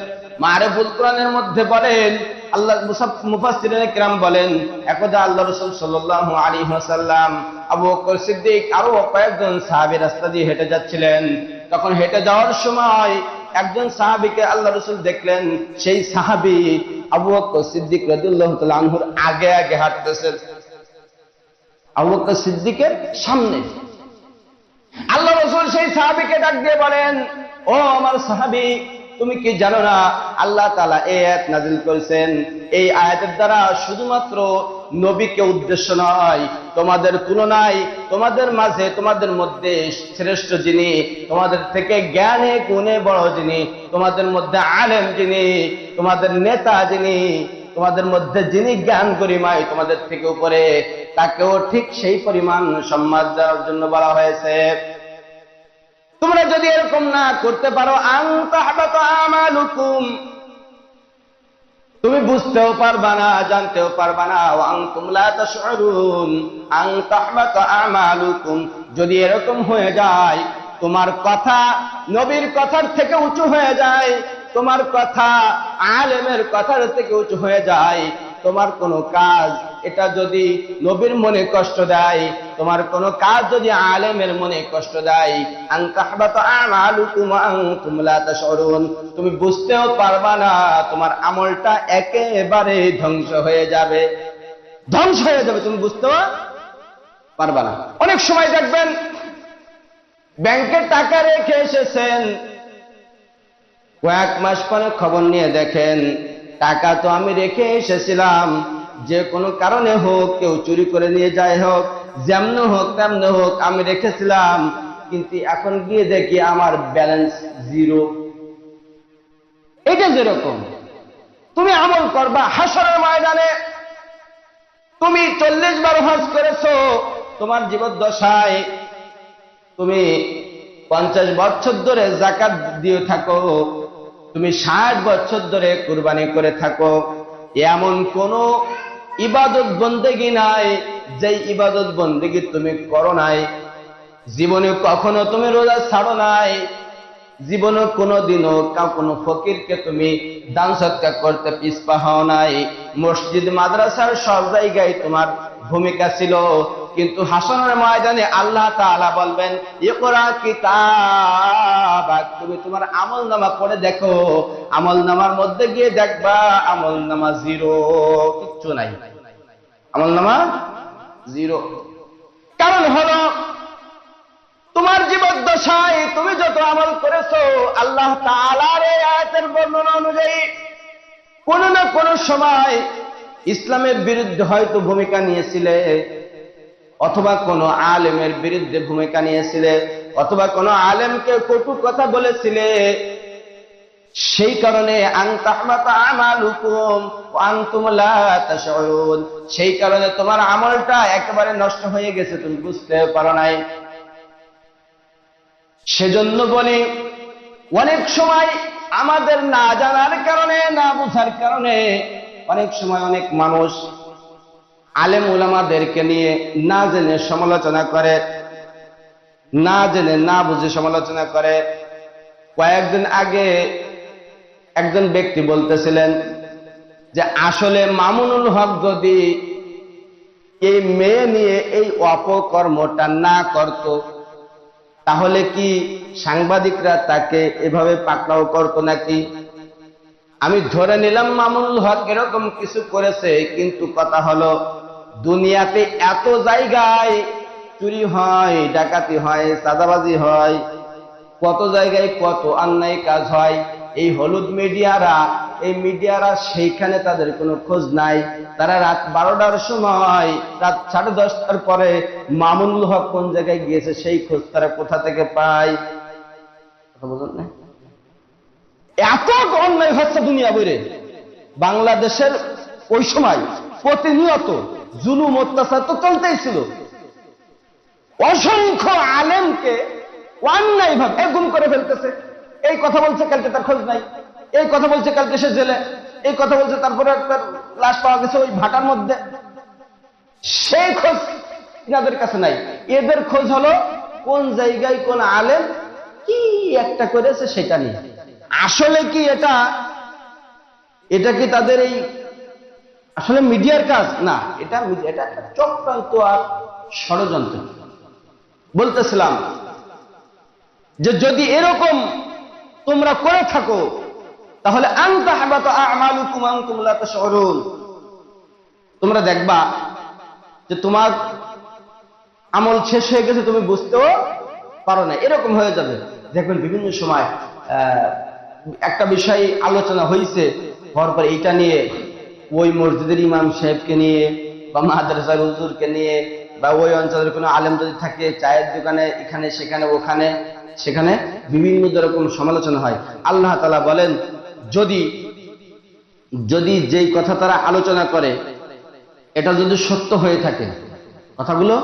মারিফুল কোরআনের মধ্যে বলেন, আল্লাহ মুফাসসিরিনে কিরাম বলেন, একদা আল্লাহ রাসূল সাল্লাল্লাহু আলাইহি ওয়াসাল্লাম, আবু বকর সিদ্দিক আরো কয়েকজন সাহাবী রাস্তা দিয়ে হেঁটে যাচ্ছিলেন। তখন হেঁটে যাওয়ার সময় একজন সাহাবীকে আল্লাহ রাসূল দেখলেন, সেই সাহাবী আবু বকর সিদ্দিক রাদিয়াল্লাহু তাআলা আনহুর আগে আগে হাঁটতেছেন, আবু বকর সিদ্দিকের সামনে। আল্লাহ রাসূল সেই সাহাবীকে ডাক দিয়ে বলেন, ও আমার সাহাবী, তুমি কি জানো না আল্লাহ তাআলা এই আয়াত নাযিল করেছেন, এই আয়াতের দ্বারা শুধুমাত্র নবীকে উদ্দেশ্য নয়, তোমাদের তুলনায় তোমাদের মাঝে তোমাদের মধ্যে শ্রেষ্ঠ যিনি, তোমাদের থেকে জ্ঞানে গুণে বড় যিনি, তোমাদের মধ্যে আলেম যিনি, তোমাদের নেতা যিনি, তোমাদের মধ্যে যিনি জ্ঞান গরিমায় তোমাদের থেকে উপরে, তাকেও ঠিক সেই পরিমাণ সম্মান দেওয়ার জন্য বলা হয়েছে। তোমরা যদি এরকম না করতে পারো আন তাহবাতা আমালুকুম, তুমি বুঝতেও পারবা না, জানতেও পারবা না, ওয়া আনতুম লা তাশউরুন আন তাহবাতা আমালুকুম, যদি এরকম হয়ে যায় তোমার কথা নবীর কথার থেকে উঁচু হয়ে যায়, তোমার কথা আলেমের কথার থেকে উঁচু হয়ে যায়, তোমার কোনো কাজ এটা যদি নবীর মনে কষ্ট দেয়, তোমার কোনো কাজ যদি আলেমের মনে কষ্ট দেয়, আন তাহবাতা আমালুকুম ওয়া আনতুম লা তাশউরুন, তুমি বুঝতেও পারবা না, তোমার আমলটা একেবারে ধ্বংস হয়ে যাবে, ধ্বংস হয়ে যাবে, তুমি বুঝতেও পারবা না। অনেক সময় দেখবেন ব্যাংকে টাকা রেখে এসেছেন, কয়েক মাস পরে খবর নিয়ে দেখেন টাকা তো আমি রেখে এসেছিলাম, যে কোনো কারণে হোক, কেউ চুরি করে নিয়ে যায় হোক, যেমন হোক তেমন হোক আমি রেখেছিলাম, কিন্তু এখন গিয়ে দেখি আমার ব্যালেন্স জিরো। এটা যেরকম তুমি আমল করবা হাসরের ময়দানে, তুমি 40 বার হজ করেছো, তোমার জীবদ্দশায় তুমি 50 বছর ধরে যাকাত দিয়ে থাকো, তুমি 60 বছর ধরে কুরবানি করে থাকো, এমন কোন ইবাদত বন্দেগী নাই যেই ইবাদত বন্দেগী তুমি করো নাই, জীবনে কখনো তুমি রোজা ছাড়ো নাই, জীবনে কোনোদিনও কোনো ফকিরকে তুমি দান সৎকার করতে পিছপা হও নাই, মসজিদ মাদ্রাসার সব জায়গায় তোমার ভূমিকা ছিল, কিন্তু হাসরের ময়দানে আল্লাহ তাআলা বলবেন ইকরা কিতাবাক, তুমি তোমার আমলনামা পড়ে দেখো, আমলনামার মধ্যে গিয়ে দেখবা আমলনামা জিরো, কিচ্ছু নাই, আমলনামা জিরো। কারণ হলো তোমার জীবদ্দশায় তুমি যত আমল করেছো, আল্লাহ তাআলার এই আয়াতের বর্ণনা অনুযায়ী কোন না কোন সময় ইসলামের বিরুদ্ধে হয়তো ভূমিকা নিয়েছিলে, অথবা কোন আলেমের বিরুদ্ধে ভূমিকা নিয়েছিলে, অথবা কোন আলেমকে কটু কথা বলেছিলে, সেই কারণে আন তাহবাতা আমালুকুম ওয়া আনতুম লা তাশউরুন, সেই কারণে তোমার আমলটা একেবারে নষ্ট হয়ে গেছে, তুমি বুঝতে পারো নাই। সেজন্য বলি অনেক সময় আমাদের না জানার কারণে, না বুঝার কারণে অনেক সময় অনেক মানুষ আলেম উলামাদেরকে নিয়ে না জেনে সমালোচনা করে, না জেনে না বুঝে সমালোচনা করে। কয়েকদিন আগে একজন ব্যক্তি বলতেছিলেন যে আসলে মামুনুল হক যদি এই মেয়ে নিয়ে এই অপকর্মটা না করত, তাহলে কি সাংবাদিকরা তাকে এভাবে পাকড়াও করতো নাকি? আমি ধরে নিলাম মামুনুল হক এরকম কিছু করেছে, কিন্তু কথা হলো দুনিয়াতে এত জায়গায় চুরি হয়, ডাকাতি হয়, চাঁদাবাজি হয়, কত জায়গায় কত অন্যায় কাজ হয়, এই হলুদ মিডিয়ারা, এই মিডিয়ারা সেইখানে তাদের কোনো খোঁজ নাই। তারা রাত 12টার সময়, রাত 10:30টার পরে মামুনুল হক কোন জায়গায় গিয়েছে সেই খোঁজ তারা কোথা থেকে পায়? এত অন্যায় হচ্ছে দুনিয়া বইরে। বাংলাদেশের ওই সময় প্রতিনিয়ত জুলুম অত্যাচার তো চলতেই ছিল। অসংখ্য আলেমকে অন্যায় ভাবে গুম করে ফেলতেছে। এই কথা বলছে, কালকে তার খোঁজ নাই। এই কথা বলছে, কালকে সে জেলে। এই কথা বলছে, তারপরে একটা লাশ পাওয়া গেছে ওই ভাটার মধ্যে। সেই খোঁজ এনাদের কাছে নাই। এদের খোঁজ হলো কোন জায়গায় কোন আলেম কি একটা করেছে সেটা নিয়ে। আসলে কি এটা কি তাদের এই আসলে মিডিয়ার কাজ না, এটা একটা চক্রান্ত আর ষড়যন্ত্র। বলতেছিলাম যে যদি এরকম তোমরা করে থাকো তাহলে আনতা হাবাতা আমালুকুম আনতুম লা তাশউরুন, তোমরা দেখবা যে তোমার আমল শেষ হয়ে গেছে, তুমি বুঝতেও পারো না, এরকম হয়ে যাবে। দেখবেন বিভিন্ন সময় একটা বিষয় আলোচনা হয়েছে, হওয়ার পর এইটা নিয়ে ওই মসজিদের ইমাম সাহেবকে নিয়ে বা মাদ্রাসার হুজুরকে নিয়ে বা ওই অঞ্চলের কোনো আলেম যদি থাকে, চায়ের দোকানে এখানে সেখানে ওখানে সেখানে বিভিন্ন রকম সমালোচনা হয়। আল্লাহ তাআলা বলেন, যদি যেই কথা তারা আলোচনা করে এটা যদি সত্য হয়ে থাকে, কথাগুলো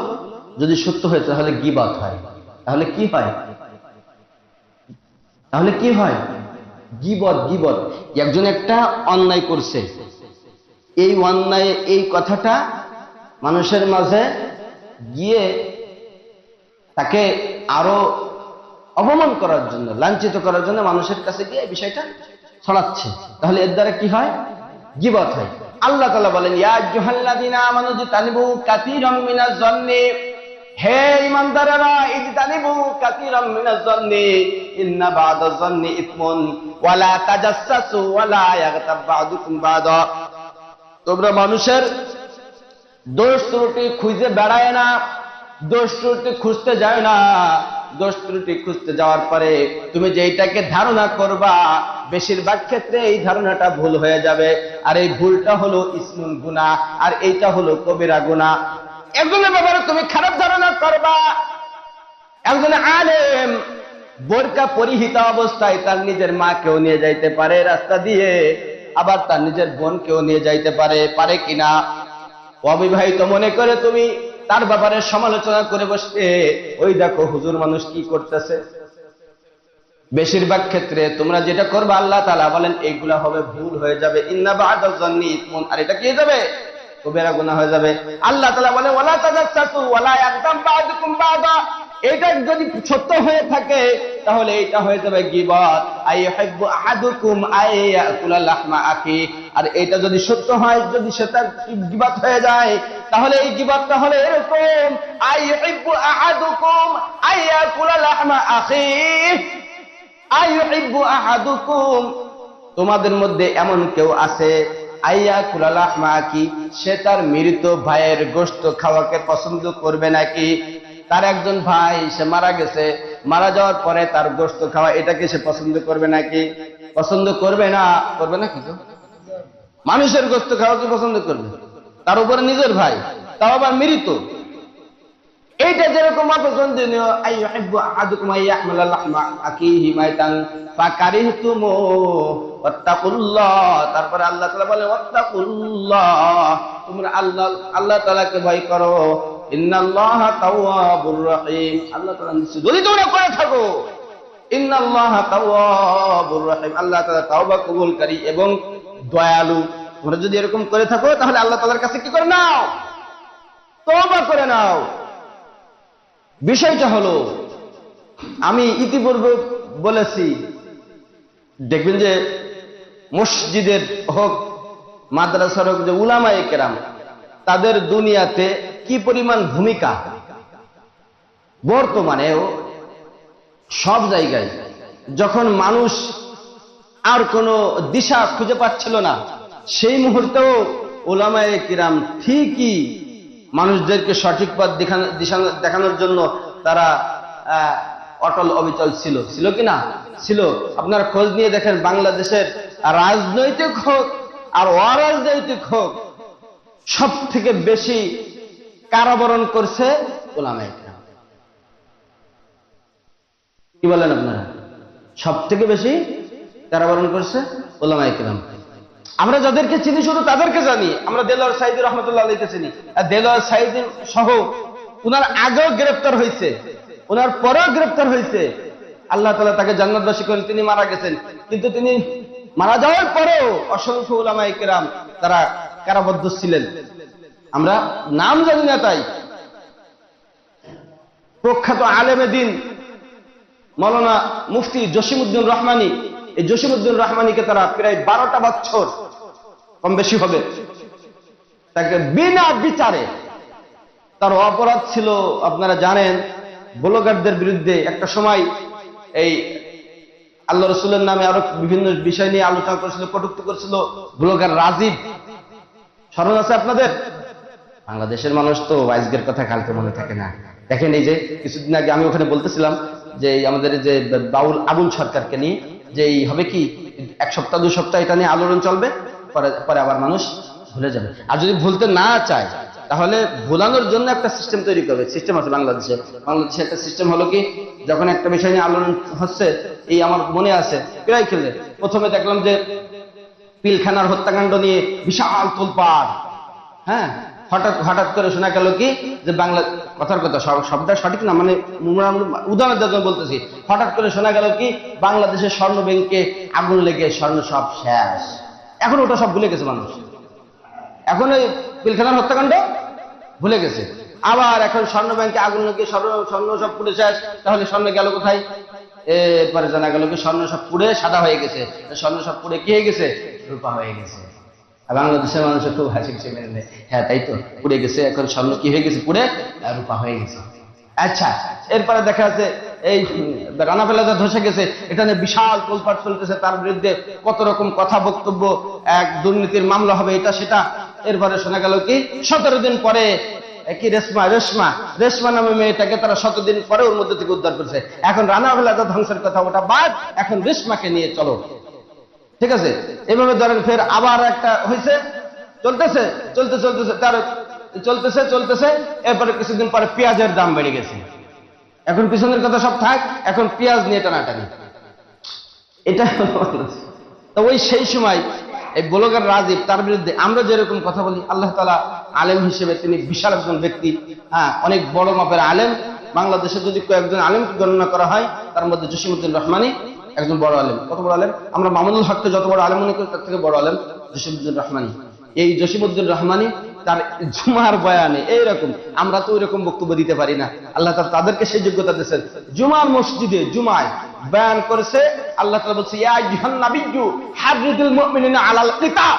যদি সত্য হয়ে তাহলে গীবত হয়। তাহলে কি হয়? গীবত। একজন একটা অন্যায় করছে, এই অন্যায় এই কথাটা মানুষের মাঝে গিয়ে তাকে আরো অপমান করার জন্য, লাঞ্ছিত করার জন্য মানুষের কাছে গিয়ে বিষয়টা ছড়াচ্ছে, তাহলে এর দ্বারা কি হয়? গীবত হয়। আল্লাহ তাআলা বলেন, ইয়া আইয়ুহাল্লাযীনা আমানু ইজতানিবু কাসীরাম মিনাজ যন্নি, হে ঈমানদারেরা, ইজতানিবু কাসীরাম মিনাজ যন্নি ইন্না বা'দাজ যন্নি ইসমুন ওয়া লা তাজাসসাসু ওয়া লা ইয়াগতাব বা'দুকুম বা'দা। তোমরা মানুষের দোষ ত্রুটি খুঁজে বেড়ায় না, দোষ ত্রুটি খুঁজতে যায় না। দোষ ত্রুটি খুঁজতে যাওয়ার পরে তুমি যেইটাকে ধারণা করবা, বেশিরভাগ ক্ষেত্রে এই ধারণাটা ভুল হয়ে যাবে। আর এই ভুলটা হলো ইসমুন গুনাহ, আর এইটা হলো কবিরা গুনাহ। একজনের ব্যাপারে তুমি খারাপ ধারণা করবা। একজন আলেম বোরকা পরিহিত অবস্থায় তার নিজের মাকেও নিয়ে যাইতে পারে রাস্তা দিয়ে, আবার তার নিজের বোনকেও নিয়ে যাইতে পারে কিনা? অবিবাহিত মনে করে তুমি তার ব্যাপারে সমালোচনা করে বসবে, ওই দেখো হুজুর মানুষ কি করতেছে। বেশিরভাগ ক্ষেত্রে তোমরা যেটা করবে, আল্লাহ তাআলা বলেন এইগুলা হবে ভুল হয়ে যাবে। ইন্না বা'দাজ যন্নি ইসমুন, আর এটা কি হয়ে যাবে? কবিরা গুনাহ হয়ে যাবে। আল্লাহ তাআলা বলেন, ওয়ালা তাজাসসাসু ওয়ালা ইয়াগতাব বা'দুকুম বা'দা, এটা যদি সত্য হয়ে থাকে তাহলে এটা হয়ে যাবে গীবত। আইয়ুহিব্বু আহাদুকুম আইয়াকুলা লাহমা আখি, আর এটা যদি সত্য হয়, যদি সেটা গীবত হয়ে যায় তাহলে এই গীবতটা হলো এরকম, আইয়ুহিব্বু আহাদুকুম আইয়াকুলা লাহমা আখি, আইয়ুহিব্বু আহাদুকুম, তোমাদের মধ্যে এমন কেউ আছে, আইয়াকুলা লাহমা আখি, সে তার মৃত ভাইয়ের গোশত খাওয়াকে পছন্দ করবে নাকি? তার একজন ভাই সে মারা গেছে, মারা যাওয়ার পরে তার গোশত খাওয়া, এটাকে সে পছন্দ করবে নাকি? পছন্দ করবে না। করবে না কিন্তু মানুষের গোশত খাওয়া কি পছন্দ করবে? তার উপরে নিজের ভাই, তাও আবার মৃত। এইটা যেরকম অপছন্দনীয়, আইয়ুহিব্বু আহাদুকুম আইয়াহমিলা লাহমা আখিহি মাইতান ফাকারিহতুমু ওয়াত্তাকুল্লাহ। তারপরে আল্লাহ তাআলা বলে, ওয়াত্তাকুল্লাহ, তোমরা আল্লাহ তাআলাকে ভয় করো। ইন্নাল্লাহা তাওয়াবুর রহিম, আল্লাহ তাআলা নিশ্চয় যদি তোমরা করে থাকো, ইন্নাল্লাহা তাওয়াবুর রহিম, আল্লাহ তাআলা তাওবা কবুলকারী এবং দয়ালু। তোমরা যদি এরকম করে থাকো তাহলে আল্লাহ তাআলার কাছে কি করে নাও? তওবা করে নাও। বিষয়টা হলো, আমি ইতিপূর্বে বলেছি, দেখবেন যে মসজিদের হোক মাদ্রাসার হোক, যে উলামায়ে কেরাম তাদের দুনিয়াতে কি পরিমাণ ভূমিকা বর্তমানেও সব জায়গায়। যখন মানুষ আর কোনো দিশা খুঁজে পাচ্ছিল না, সেই মুহূর্তেও উলামায়ে কিরাম ঠিকই মানুষদেরকে সঠিক পথ দেখানোর জন্য তারা অটল অবিচল ছিল কিনা? ছিল। আপনারা খোঁজ নিয়ে দেখেন, বাংলাদেশের রাজনৈতিক হোক আর অরাজনৈতিক হোক, সব থেকে বেশি কারাবরণ করছে উলামায়ে কিরাম। কি বলেন আপনারা? সব থেকে বেশি কারাবরণ করছে উলামায়ে কিরাম। আমরা যাদেরকে চিনি শুধু তাদেরকে জানি। আমরা দেলোয়ার সাইদি রহমতুল্লাহ আলাইহিকে চিনি, আর দেলোয়ার সাইদি সহ উনার আগেও গ্রেফতার হয়েছে, উনার পরেও গ্রেফতার হয়েছে। আল্লাহ তাআলা তাকে জান্নাতবাসী করেন, তিনি মারা গেছেন। কিন্তু তিনি মারা যাওয়ার পরেও অসংখ্য উলামায়ে কেরাম তারা কারাবদ্ধ ছিলেন। আমরা নাম জানি না, তাই প্রখ্যাত আলেমে দ্বীন মাওলানা মুফতি জসিমউদ্দিন রহমানী, এই জসিমউদ্দিন রহমানীকে তারা প্রায় 12টা বছর কম বেশি হবে তাকে বিনা বিচারে, তার অপরাধ ছিল আপনারা জানেন ব্লগারদের বিরুদ্ধে একটা সময় এই আল্লাহ রসুলের নামে আরো বিভিন্ন বিষয় নিয়ে আলোচনা করেছিল, কটূক্তি করেছিল ব্লগার রাজীব। স্মরণ আছে আপনাদের? বাংলাদেশের মানুষ তো আজকের কথা কালকে মনে থাকে না। দেখেন এই যে কিছুদিন আগে আমি ওখানে বলতেছিলাম যে আমাদের যে বাউল আবুল সরকারকে নিয়ে যে হবে কি 1 সপ্তাহ 2 সপ্তাহ এটা নিয়ে আলোড়ন চলবে, পরে আবার মানুষ ভুলে যাবে। আর যদি ভুলতে না চায় তাহলে ভুলানোর জন্য একটা সিস্টেম তৈরি করবে। সিস্টেম আছে বাংলাদেশে একটা সিস্টেম হলো কি, যখন একটা বিষয় নিয়ে আলোড়ন হচ্ছে, এই আমার মনে আছে প্রায় খেলে প্রথমে দেখলাম যে পিলখানার হত্যাকাণ্ড নিয়ে বিশাল তোলপাড়। হ্যাঁ, হঠাৎ করে শোনা গেল কি যে বাংলা কথার কথা শব্দটা সঠিক না, মানে উদাহরণের জন্য বলতেছি, হঠাৎ করে শোনা গেল কি বাংলাদেশের স্বর্ণ ব্যাংকে আগুন লেগে স্বর্ণ সব শেষ। এখন ওটা সব ভুলে গেছে মানুষ, এখন ওই পিলখানার হত্যাকাণ্ড ভুলে গেছে। আবার এখন স্বর্ণ ব্যাংকে আগুন লেগে স্বর্ণ সব পুড়ে শেষ, তাহলে স্বর্ণ গেল কোথায়? এরপরে জানা গেল কি স্বর্ণ সব পুড়ে সাদা হয়ে গেছে, স্বর্ণ সব পুড়ে কি হয়ে গেছে? রূপা হয়ে গেছে। বাংলাদেশের মানুষের খুব হাসি খুশি মেনে নেয়, হ্যাঁ তাই তো, পুড়ে গেছে, এখন স্বর্ণ কি হয়ে গেছে? পুড়ে রূপা হয়ে গেছে। আচ্ছা, এরপরে দেখা যাচ্ছে এই রানা প্লাজা ধসে গেছে, এটা নিয়ে বিশাল তোলপাড় চলতেছে, তার বিরুদ্ধে কত রকম কথা বক্তব্য, এক দুর্নীতির মামলা হবে, এটা সেটা। এরপরে শোনা গেল কি 17 দিন পরে কি রেশমা নামে মেয়েটাকে তারা 17 দিন পরে ওর মধ্যে থেকে উদ্ধার করেছে। এখন রানা প্লাজা ধ্বংসের কথা ওটা বাদ, এখন রেশমাকে নিয়ে চলো, ঠিক আছে? এভাবে ধরেন ফের আবার একটা হয়েছে, চলতেছে তার চলতেছে। এরপরে কিছুদিন পরে পেঁয়াজের দাম বেড়ে গেছে। এখন পিছনের কথা সব থাক, এখন পেঁয়াজ নিয়ে টানাটানি। এটা তো ওই সেই সময় এই ব্লগার রাজীব, তার বিরুদ্ধে আমরা যেরকম কথা বলি, আল্লাহ তাআলা আলেম হিসেবে তিনি বিশাল একজন ব্যক্তি, হ্যাঁ অনেক বড় মাপের আলেম। বাংলাদেশে যদি কয়েকজন আলেমকে গণনা করা হয় তার মধ্যে জসিমউদ্দিন রহমানী একজন বড় আলেম। কত বড় আলেম? আমরা মামুনুল হককে যত বড় আলেম মনে করি, তার থেকে বড় আলেম জসিমউদ্দিন রহমানী। এই জসিমউদ্দিন রহমানী তার জুমার বয়ানে এইরকম, আমরা তো ওইরকম বক্তব্য দিতে পারি না, আল্লাহ তাআলা তাদেরকে সেই যোগ্যতা দিয়েছেন। জুমার মসজিদে জুমায় বয়ান করেছে, আল্লাহ তাআলা বলছে ইয়া আইয়ুহান নাবিয়্যু হারিদুল মুমিনিনা আলাল কিতাল।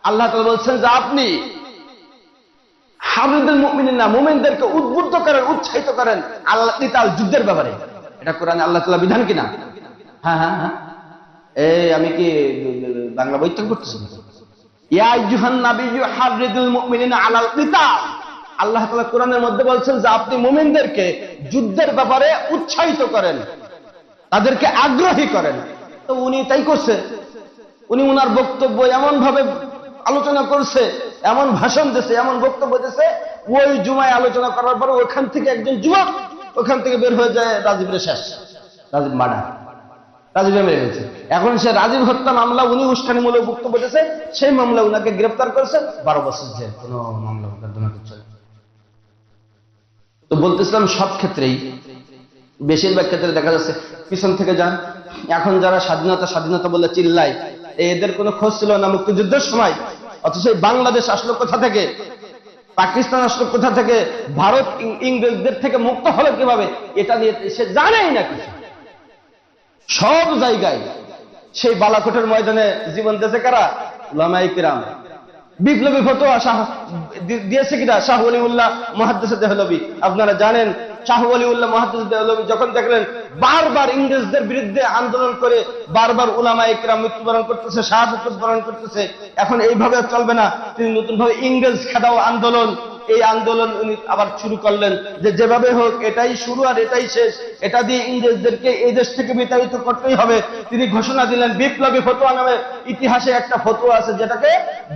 আল্লাহ তাআলা বলছেন যে আপনি হারিদুল মুমিনিনা, মুমিনদেরকে উদ্বুদ্ধ করেন, উৎসাহিত করেন আলাল কিতাল, যুদ্ধের ব্যাপারে। এটা কোরআনে আল্লাহ তাআলা বিধান কিনা? হ্যাঁ, এই আমি কি বাংলা বই থেকে পড়তেছি? ইয়া আইয়ুহান নাবিয়্যু হারিদুল মুমিনিনা আলাল কিতাল। আল্লাহ তাআলা কোরআনের মধ্যে বলছেন যে আপনি মুমিনদেরকে যুদ্ধের ব্যাপারে উৎসাহিত করেন, তাদেরকে আগ্রহী করেন। তো উনি তাই করছে। উনি ওনার বক্তব্য এমন ভাবে আলোচনা করছে, এমন ভাষণ দিয়েছে, এমন বক্তব্য দিয়েছে, ওই জুমায় আলোচনা করার পর ওখান থেকে একজন যুবক ওখান থেকে বের হয়ে যায়, রাজীবের শেষ, রাজীব মার্ডার, রাজীবে মেরে গেছে। এখন সে রাজীব হত্যা মামলা উনি উস্কানিমূলক বক্তব্য দিয়েছে, সেই মামলা উনাকে গ্রেফতার করেছে 12 বছর জেল, কোন মামলা মোকদ্দমা করছে। তো বলতেছিলাম সব ক্ষেত্রেই, বেশিরভাগ ক্ষেত্রে দেখা যাচ্ছে পিছন থেকে যান। এখন যারা স্বাধীনতা বলে চিল্লায়, এদের কোনো খোঁজ ছিল না মুক্তিযুদ্ধের সময়, অথচ বাংলাদেশ আসলো কোথা থেকে, পাকিস্তান আসলো কোথা থেকে, ভারত ইংরেজদের থেকে মুক্ত হলো কিভাবে, এটা নিয়ে সে জানেই না কিছু। সব জায়গায় সেই বালাকোটের ময়দানে জীবন দিয়েছে কারা? উলামায়ে কিরাম। বিপ্লবী ফতোয়া দিয়েছে কিনা? শাহ ওলিউল্লাহ মুহাদ্দিস দেহলভী। আপনারা জানেন শাহ ওলিউল্লাহ মুহাদ্দিস দেহলভী যখন দেখলেন বারবার ইংরেজদের বিরুদ্ধে আন্দোলন করে বারবার উলামায়ে কিরাম মৃত্যুবরণ করতেছে, শাহাদাত বরণ করতেছে, এখন এইভাবে চলবে না, তিনি নতুনভাবে ইংরেজ খেদাও আন্দোলন, এই আন্দোলন উনি আবার শুরু করলেন, যে যেভাবে হোক এটাই শুরু আর এটাই শেষ, এটা দিয়ে ইংরেজদেরকে এই দেশ থেকে বিতাড়িত করতেই হবে। তিনি ঘোষণা দিলেন বিপ্লবী ফতোয়া নামে। ইতিহাসে একটা ফতোয়া আছে যেটাকে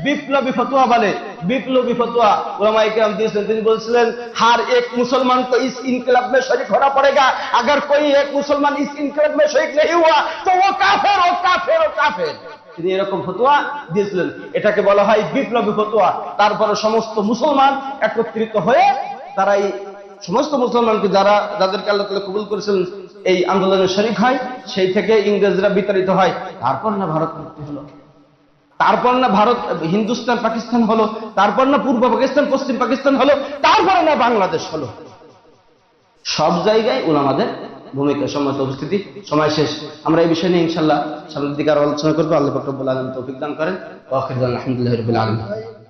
বিপ্লবী ফতোয়া বলে। বিপ্লবী ফতোয়া উলামায়ে কেরাম দিয়েছেন। তিনি বলছিলেন हर एक मुसलमान को इस इनकलाब में शरीक होना पड़ेगा, अगर कोई एक मुसलमान इस इनकलाब में शरीक नहीं हुआ तो वो काफिर, वो काफिर, वो काफिर। তিনি এরকম ফতোয়া দিয়েছিলেন। এটাকে বলা হয় বিপ্লবী ফতোয়া। তারপরে সমস্ত মুসলমান একত্রিত হয়ে তারা এই সমস্ত মুসলমানকে যাদেরকে আল্লাহ তাআলা কবুল করেছিলেন এই আন্দোলনের শরীক হয়। সেই থেকে ইংরেজরা বিতাড়িত হয়। তারপর না ভারত মুক্তি হলো, তারপর না ভারত হিন্দুস্তান পাকিস্তান হলো, তারপর না পূর্ব পাকিস্তান পশ্চিম পাকিস্তান হলো, তারপরে না বাংলাদেশ হলো। সব জায়গায় উলামাদের ভূমিকা। সম্মত উপস্থিতি, সময় শেষ। আমরা এই বিষয় নিয়ে ইনশাআল্লাহ সামনের দিকে আরো আলোচনা করবো। আল্লাহ পাক রব্বুল আলামিন তৌফিক দান করেন। ওয়া আখিরু দাওয়ানা আলহামদুলিল্লাহি রাব্বিল আলামিন।